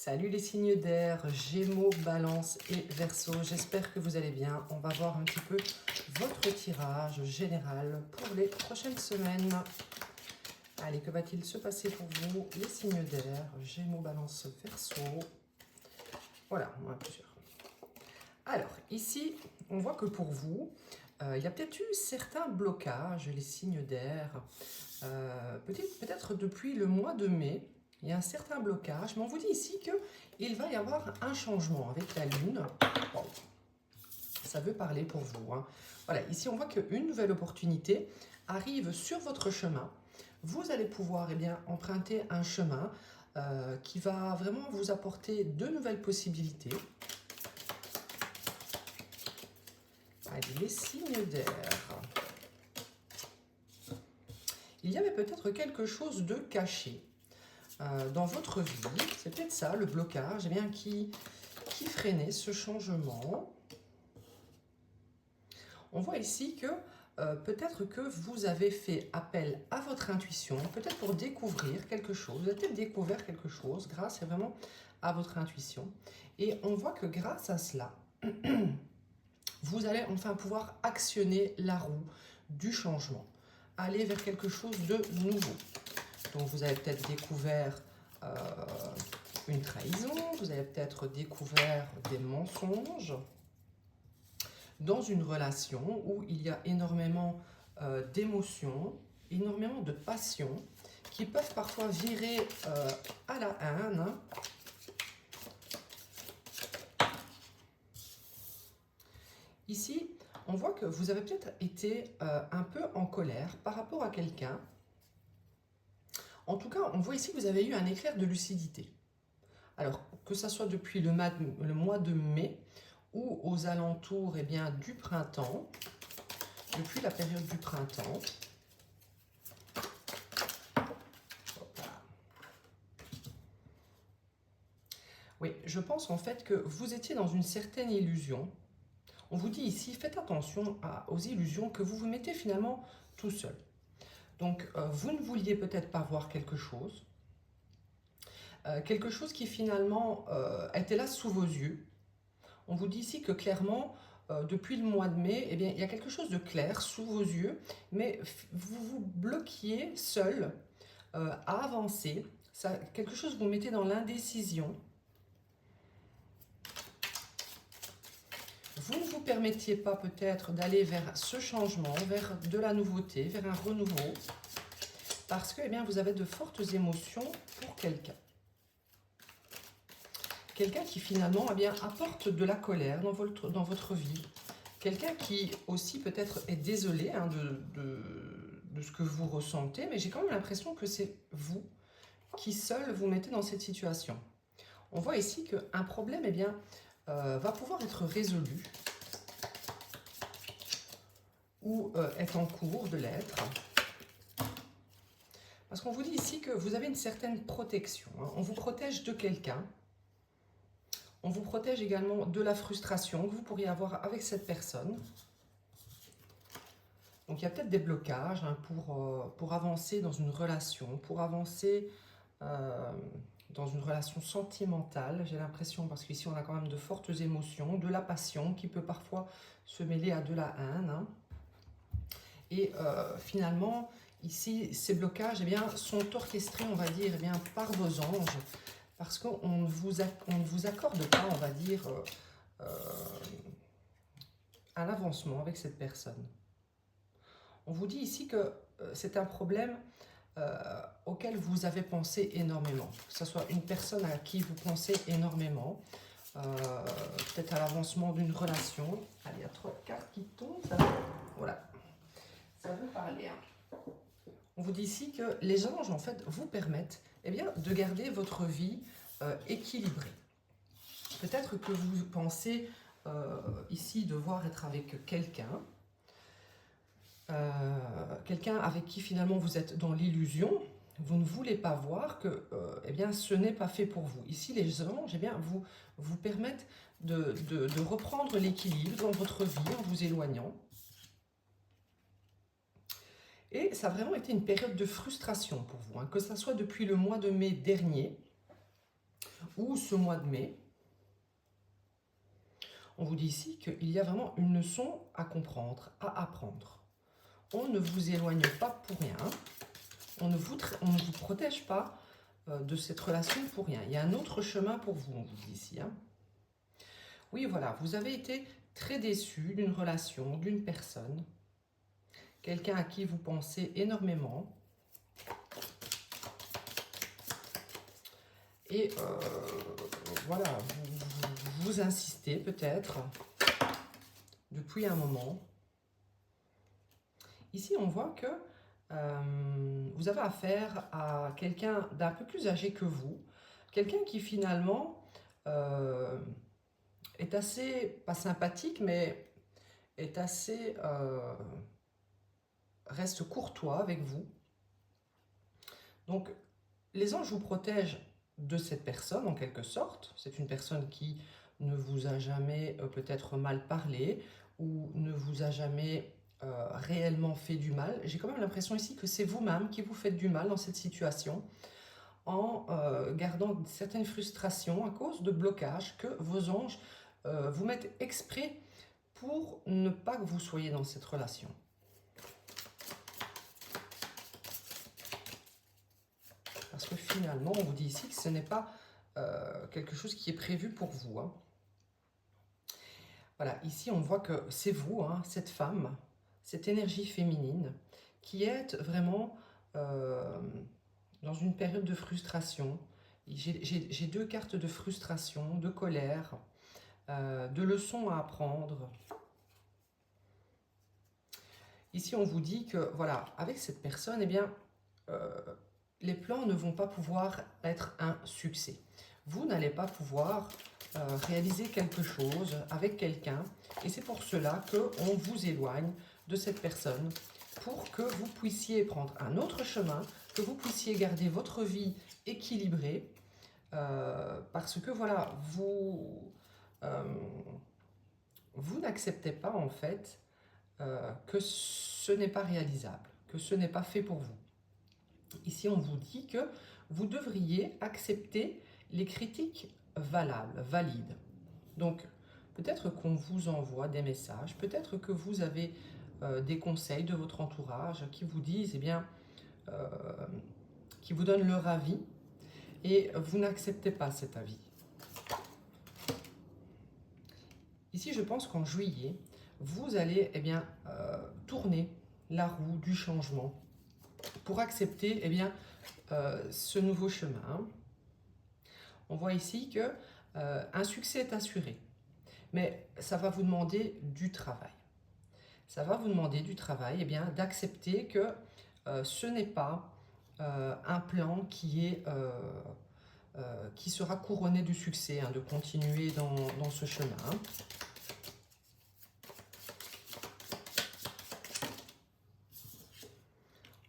Salut les signes d'air, Gémeaux, Balance et Verseau. J'espère que vous allez bien. On va voir un petit peu votre tirage général pour les prochaines semaines. Allez, que va-t-il se passer pour vous, les signes d'air, Gémeaux, Balance, Verseau. Voilà, on a plusieurs. Alors, ici, on voit que pour vous, il y a peut-être eu certains blocages, les signes d'air. Peut-être depuis le mois de mai. Il y a un certain blocage, mais on vous dit ici qu'il va y avoir un changement avec la Lune. Bon, ça veut parler pour vous, hein. Voilà, ici on voit qu'une nouvelle opportunité arrive sur votre chemin. Vous allez pouvoir emprunter un chemin qui va vraiment vous apporter de nouvelles possibilités. Allez, les signes d'air. Il y avait peut-être quelque chose de caché dans votre vie, c'est peut-être ça, le blocage qui freinait ce changement. On voit ici que peut-être que vous avez fait appel à votre intuition, peut-être pour découvrir quelque chose. Vous avez peut-être découvert quelque chose grâce vraiment à votre intuition. Et on voit que grâce à cela, vous allez enfin pouvoir actionner la roue du changement, aller vers quelque chose de nouveau. Donc vous avez peut-être découvert une trahison, vous avez peut-être découvert des mensonges dans une relation où il y a énormément d'émotions, énormément de passion qui peuvent parfois virer à la haine. Ici, on voit que vous avez peut-être été un peu en colère par rapport à quelqu'un. En tout cas, on voit ici que vous avez eu un éclair de lucidité. Alors, que ce soit depuis le mois de mai ou aux alentours du printemps, depuis la période du printemps. Oui, je pense en fait que vous étiez dans une certaine illusion. On vous dit ici, faites attention aux illusions que vous vous mettez finalement tout seul. Donc, vous ne vouliez peut-être pas voir quelque chose qui finalement était là sous vos yeux. On vous dit ici que clairement, depuis le mois de mai, il y a quelque chose de clair sous vos yeux, mais vous vous bloquiez seul à avancer. Quelque chose vous mettez dans l'indécision. Vous ne vous permettiez pas peut-être d'aller vers ce changement, vers de la nouveauté, vers un renouveau, parce que vous avez de fortes émotions pour quelqu'un. Quelqu'un qui finalement apporte de la colère dans votre vie. Quelqu'un qui aussi peut-être est désolé de ce que vous ressentez, mais j'ai quand même l'impression que c'est vous qui seul vous mettez dans cette situation. On voit ici qu'un problème va pouvoir être résolu ou est en cours de l'être. Parce qu'on vous dit ici que vous avez une certaine protection, hein. On vous protège de quelqu'un. On vous protège également de la frustration que vous pourriez avoir avec cette personne. Donc il y a peut-être des blocages pour avancer dans une relation, pour avancer dans une relation sentimentale, j'ai l'impression, parce qu'ici on a quand même de fortes émotions, de la passion qui peut parfois se mêler à de la haine, hein. Et finalement, ici, ces blocages sont orchestrés, on va dire, par vos anges, parce qu'on ne vous accorde pas, on va dire, un avancement avec cette personne. On vous dit ici que c'est un problème auquel vous avez pensé énormément, que ce soit une personne à qui vous pensez énormément, peut-être à l'avancement d'une relation. Allez, il y a 3 cartes qui tombent, voilà, ça veut parler, hein. On vous dit ici que les anges, en fait, vous permettent de garder votre vie équilibrée. Peut-être que vous pensez ici devoir être avec quelqu'un, quelqu'un avec qui finalement vous êtes dans l'illusion. Vous ne voulez pas voir que ce n'est pas fait pour vous. Ici, les anges vous permettent de reprendre l'équilibre dans votre vie en vous éloignant. Et ça a vraiment été une période de frustration pour vous, hein, que ce soit depuis le mois de mai dernier, ou ce mois de mai. On vous dit ici qu'il y a vraiment une leçon à comprendre, à apprendre. On ne vous éloigne pas pour rien. On ne vous protège pas de cette relation pour rien. Il y a un autre chemin pour vous, on vous dit ici. Hein. Oui, voilà, vous avez été très déçu d'une relation, d'une personne. Quelqu'un à qui vous pensez énormément. Et voilà, vous insistez peut-être depuis un moment. Ici, on voit que vous avez affaire à quelqu'un d'un peu plus âgé que vous. Quelqu'un qui finalement est assez, pas sympathique, mais est assez, reste courtois avec vous. Donc, les anges vous protègent de cette personne en quelque sorte. C'est une personne qui ne vous a jamais peut-être mal parlé ou ne vous a jamais réellement fait du mal. J'ai quand même l'impression ici que c'est vous-même qui vous faites du mal dans cette situation en gardant certaines frustrations à cause de blocages que vos anges vous mettent exprès pour ne pas que vous soyez dans cette relation. Parce que finalement, on vous dit ici que ce n'est pas quelque chose qui est prévu pour vous. Hein. Voilà, ici on voit que c'est vous, hein, cette femme, cette énergie féminine, qui êtes vraiment dans une période de frustration. J'ai deux cartes de frustration, de colère, de leçons à apprendre. Ici on vous dit que, voilà, avec cette personne, eh bien, les plans ne vont pas pouvoir être un succès. Vous n'allez pas pouvoir réaliser quelque chose avec quelqu'un et c'est pour cela qu'on vous éloigne de cette personne pour que vous puissiez prendre un autre chemin, que vous puissiez garder votre vie équilibrée parce que voilà, vous n'acceptez pas en fait que ce n'est pas réalisable, que ce n'est pas fait pour vous. Ici, on vous dit que vous devriez accepter les critiques valables, valides. Donc, peut-être qu'on vous envoie des messages, peut-être que vous avez des conseils de votre entourage qui vous disent, eh bien, qui vous donnent leur avis, et vous n'acceptez pas cet avis. Ici, je pense qu'en juillet, vous allez eh bien, tourner la roue du changement pour accepter eh bien, ce nouveau chemin. On voit ici que un succès est assuré, mais ça va vous demander du travail. Ça va vous demander du travail, eh bien, d'accepter que ce n'est pas un plan qui sera couronné du succès, hein, de continuer dans ce chemin.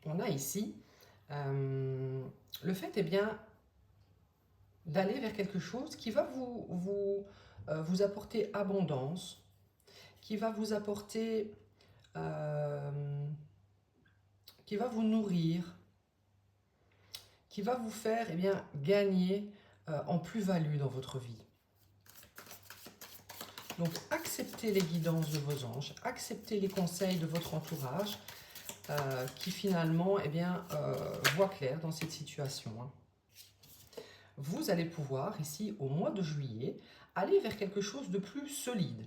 On a ici le fait eh bien, d'aller vers quelque chose qui va vous apporter abondance, qui va vous apporter, qui va vous nourrir, qui va vous faire eh bien, gagner en plus-value dans votre vie. Donc, acceptez les guidances de vos anges, acceptez les conseils de votre entourage qui finalement eh bien, voient clair dans cette situation. Hein. Vous allez pouvoir, ici, au mois de juillet, aller vers quelque chose de plus solide,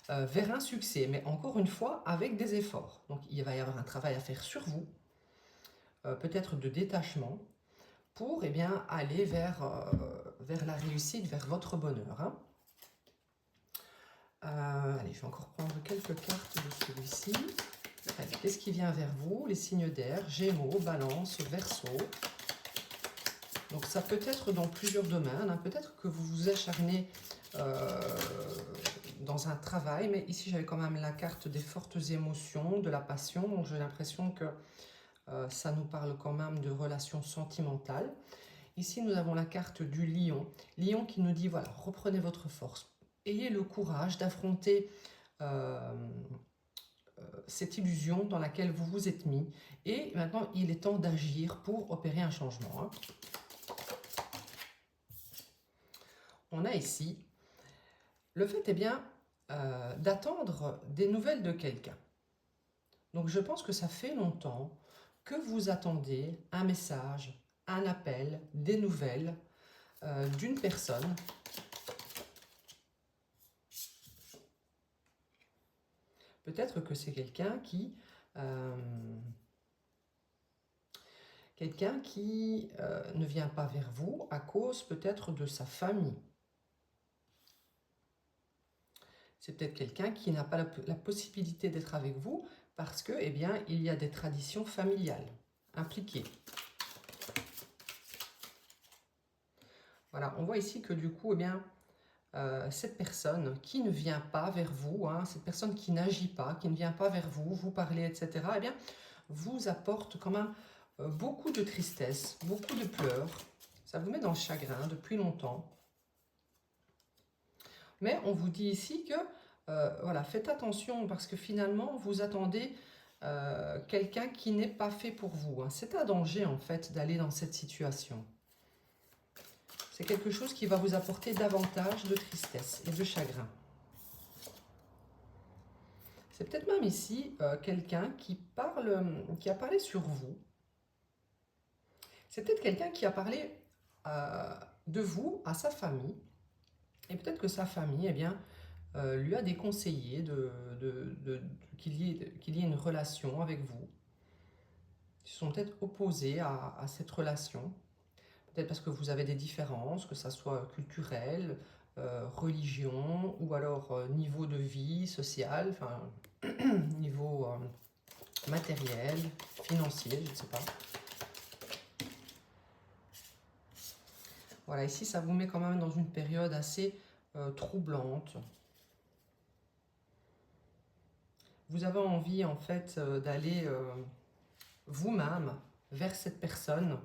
vers un succès, mais encore une fois, avec des efforts. Donc, il va y avoir un travail à faire sur vous, peut-être de détachement, pour eh bien, aller vers la réussite, vers votre bonheur. Hein. Allez, je vais encore prendre quelques cartes de celui-ci. Qu'est-ce qui vient vers vous? Les signes d'air, Gémeaux, Balance, Verseau. Donc ça peut être dans plusieurs domaines. Hein. Peut-être que vous vous acharnez dans un travail, mais ici j'avais quand même la carte des fortes émotions, de la passion. Donc j'ai l'impression que ça nous parle quand même de relations sentimentales. Ici nous avons la carte du lion. Lion qui nous dit, voilà, reprenez votre force. Ayez le courage d'affronter cette illusion dans laquelle vous vous êtes mis. Et maintenant, il est temps d'agir pour opérer un changement. Hein. on a ici le fait d'attendre des nouvelles de quelqu'un. Donc je pense que ça fait longtemps que vous attendez un message, un appel, des nouvelles d'une personne. Peut-être que c'est quelqu'un qui ne vient pas vers vous à cause peut-être de sa famille. C'est peut-être quelqu'un qui n'a pas la possibilité d'être avec vous parce que, eh bien, il y a des traditions familiales impliquées. Voilà, on voit ici que du coup, eh bien, cette personne qui ne vient pas vers vous, hein, cette personne qui n'agit pas, qui ne vient pas vers vous, vous parler, etc., eh bien, vous apporte quand même beaucoup de tristesse, beaucoup de pleurs. Ça vous met dans le chagrin depuis longtemps. Mais on vous dit ici que, voilà, faites attention parce que finalement, vous attendez quelqu'un qui n'est pas fait pour vous. Hein. C'est un danger, en fait, d'aller dans cette situation. C'est quelque chose qui va vous apporter davantage de tristesse et de chagrin. C'est peut-être même ici quelqu'un qui a parlé sur vous. C'est peut-être quelqu'un qui a parlé de vous à sa famille. Et peut-être que sa famille, eh bien, lui a déconseillé qu'il y ait une relation avec vous. Ils sont peut-être opposés à cette relation. Peut-être parce que vous avez des différences, que ça soit culturel, religion, ou alors niveau de vie social, enfin, niveau matériel, financier, je ne sais pas. Voilà, ici, ça vous met quand même dans une période assez troublante. Vous avez envie, en fait, d'aller vous-même vers cette personne.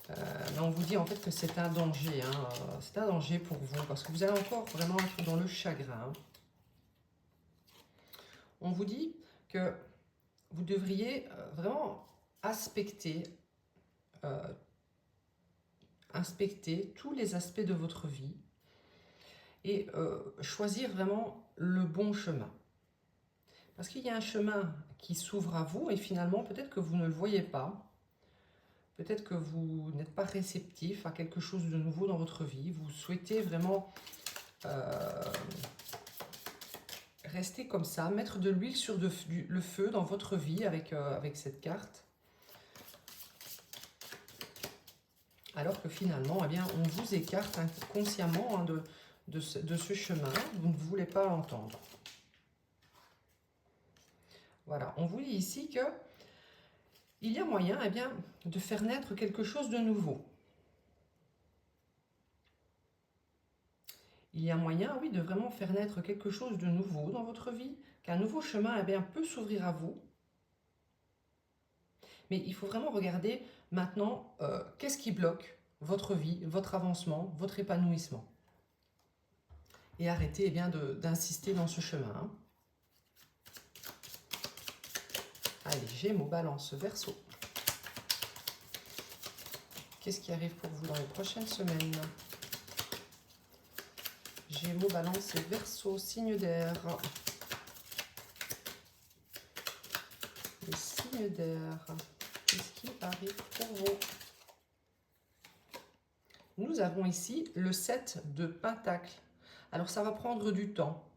Mais on vous dit en fait que c'est un danger, hein, c'est un danger pour vous, parce que vous allez encore vraiment être dans le chagrin. On vous dit que vous devriez vraiment inspecter tous les aspects de votre vie et choisir vraiment le bon chemin. Parce qu'il y a un chemin qui s'ouvre à vous et finalement peut-être que vous ne le voyez pas. Peut-être que vous n'êtes pas réceptif à quelque chose de nouveau dans votre vie. Vous souhaitez vraiment rester comme ça, mettre de l'huile sur le feu dans votre vie avec cette carte. Alors que finalement, eh bien, on vous écarte inconsciemment hein, de ce chemin. Vous ne voulez pas l'entendre. Voilà, on vous dit ici que il y a moyen eh bien, de faire naître quelque chose de nouveau. Il y a moyen, oui, de vraiment faire naître quelque chose de nouveau dans votre vie, qu'un nouveau chemin eh bien, peut s'ouvrir à vous. Mais il faut vraiment regarder maintenant qu'est-ce qui bloque votre vie, votre avancement, votre épanouissement. Et arrêtez eh bien, d'insister dans ce chemin. Hein. Allez, Gémeaux, Balance, Verseau. Qu'est-ce qui arrive pour vous dans les prochaines semaines? Gémeaux, Balance et Verseau, signe d'air. Les signes d'air. Qu'est-ce qui arrive pour vous? Nous avons ici le 7 de Pentacle. Alors, ça va prendre du temps.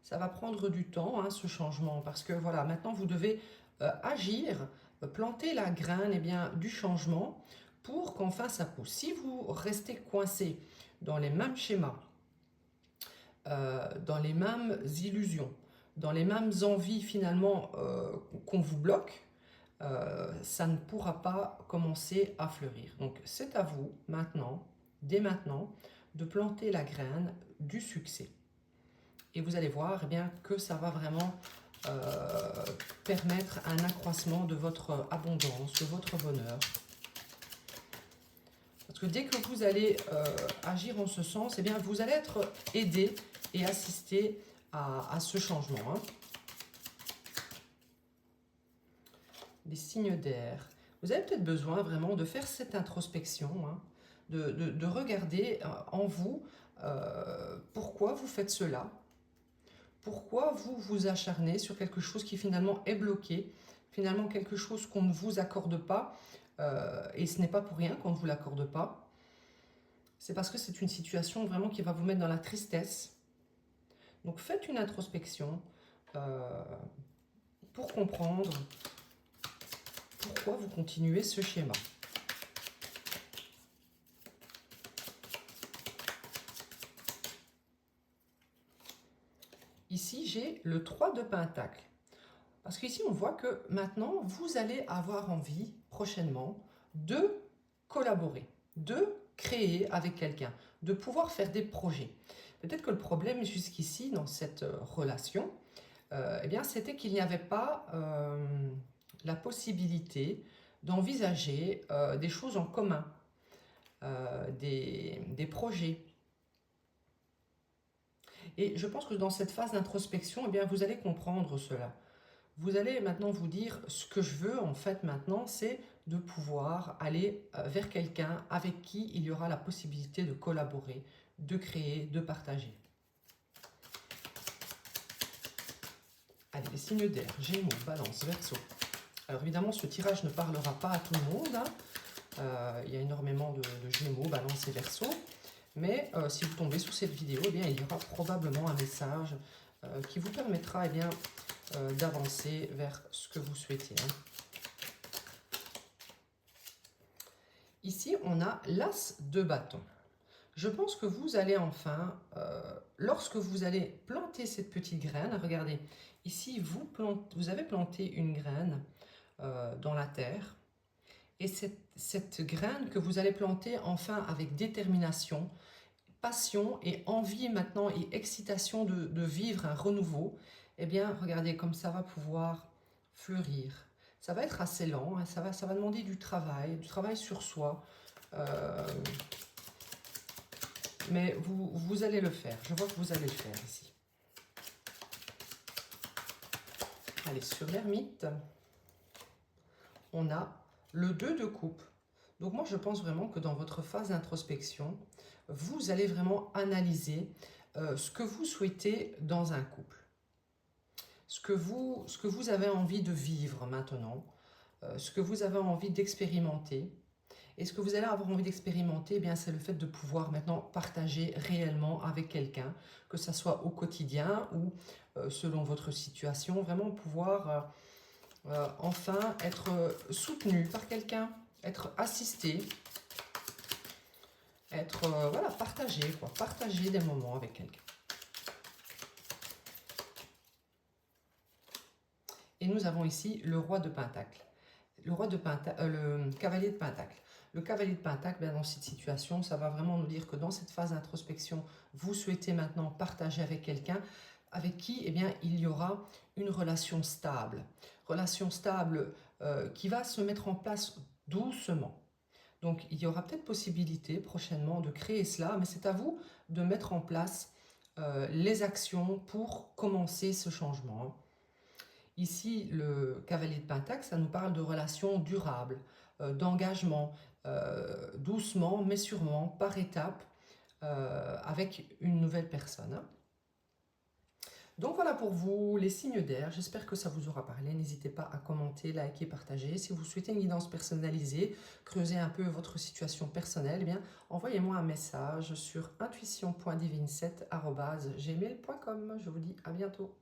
Ça va prendre du temps, hein, ce changement, parce que voilà, maintenant vous devez agir, planter la graine eh bien, du changement pour qu'enfin ça pousse. Si vous restez coincé dans les mêmes schémas, dans les mêmes illusions, dans les mêmes envies finalement qu'on vous bloque, ça ne pourra pas commencer à fleurir. Donc c'est à vous maintenant, dès maintenant, de planter la graine du succès. Et vous allez voir eh bien, que ça va vraiment permettre un accroissement de votre abondance, de votre bonheur. Parce que dès que vous allez agir en ce sens, eh bien, vous allez être aidé et assisté à ce changement. Hein. Des signes d'air. Vous avez peut-être besoin vraiment de faire cette introspection, hein, de regarder en vous pourquoi vous faites cela, pourquoi vous vous acharnez sur quelque chose qui finalement est bloqué, finalement quelque chose qu'on ne vous accorde pas, et ce n'est pas pour rien qu'on ne vous l'accorde pas. C'est parce que c'est une situation vraiment qui va vous mettre dans la tristesse. Donc faites une introspection pour comprendre pourquoi vous continuez ce schéma. Ici, j'ai le 3 de Pentacle. Parce qu'ici, on voit que maintenant, vous allez avoir envie, prochainement, de collaborer, de créer avec quelqu'un, de pouvoir faire des projets. Peut-être que le problème jusqu'ici, dans cette relation, eh bien, c'était qu'il n'y avait pas la possibilité d'envisager des choses en commun, des projets. Et je pense que dans cette phase d'introspection, eh bien, vous allez comprendre cela. Vous allez maintenant vous dire, ce que je veux en fait maintenant, c'est de pouvoir aller vers quelqu'un avec qui il y aura la possibilité de collaborer, de créer, de partager. Allez, les signes d'air, Gémeaux, Balance, Verseau. Alors évidemment, ce tirage ne parlera pas à tout le monde. Hein. Il y a énormément de Gémeaux, Balance et Verseau. Mais si vous tombez sur cette vidéo, eh bien, il y aura probablement un message qui vous permettra eh bien, d'avancer vers ce que vous souhaitez. Hein. Ici, on a l'As de bâton. Je pense que vous allez enfin, lorsque vous allez planter cette petite graine, regardez, ici, vous avez planté une graine dans la terre. Et cette graine que vous allez planter enfin avec détermination, passion et envie maintenant et excitation de vivre un renouveau, eh bien, regardez comme ça va pouvoir fleurir. Ça va être assez lent, hein, ça va demander du travail sur soi. Mais vous allez le faire. Je vois que vous allez le faire ici. Allez, sur l'ermite, on a le 2 de coupe. Donc moi, je pense vraiment que dans votre phase d'introspection, vous allez vraiment analyser ce que vous souhaitez dans un couple. Ce que vous avez envie de vivre maintenant, ce que vous avez envie d'expérimenter. Et ce que vous allez avoir envie d'expérimenter, eh bien, c'est le fait de pouvoir maintenant partager réellement avec quelqu'un, que ce soit au quotidien ou selon votre situation, vraiment pouvoir enfin être soutenu par quelqu'un, être assisté, être voilà, partagé, quoi, partager des moments avec quelqu'un. Et nous avons ici le roi de Pentacle. Le cavalier de Pentacle. Le cavalier de Pentacle, dans cette situation, ça va vraiment nous dire que dans cette phase d'introspection, vous souhaitez maintenant partager avec quelqu'un avec qui eh bien, il y aura une relation stable. Relation stable qui va se mettre en place doucement. Donc, il y aura peut-être possibilité prochainement de créer cela, mais c'est à vous de mettre en place les actions pour commencer ce changement. Ici, le cavalier de Pentacle, ça nous parle de relations durables, d'engagement, doucement mais sûrement, par étapes, avec une nouvelle personne. Donc voilà pour vous les signes d'air, j'espère que ça vous aura parlé, n'hésitez pas à commenter, liker, partager. Si vous souhaitez une guidance personnalisée, creuser un peu votre situation personnelle, eh bien envoyez-moi un message sur intuition.divine7@gmail.com. Je vous dis à bientôt.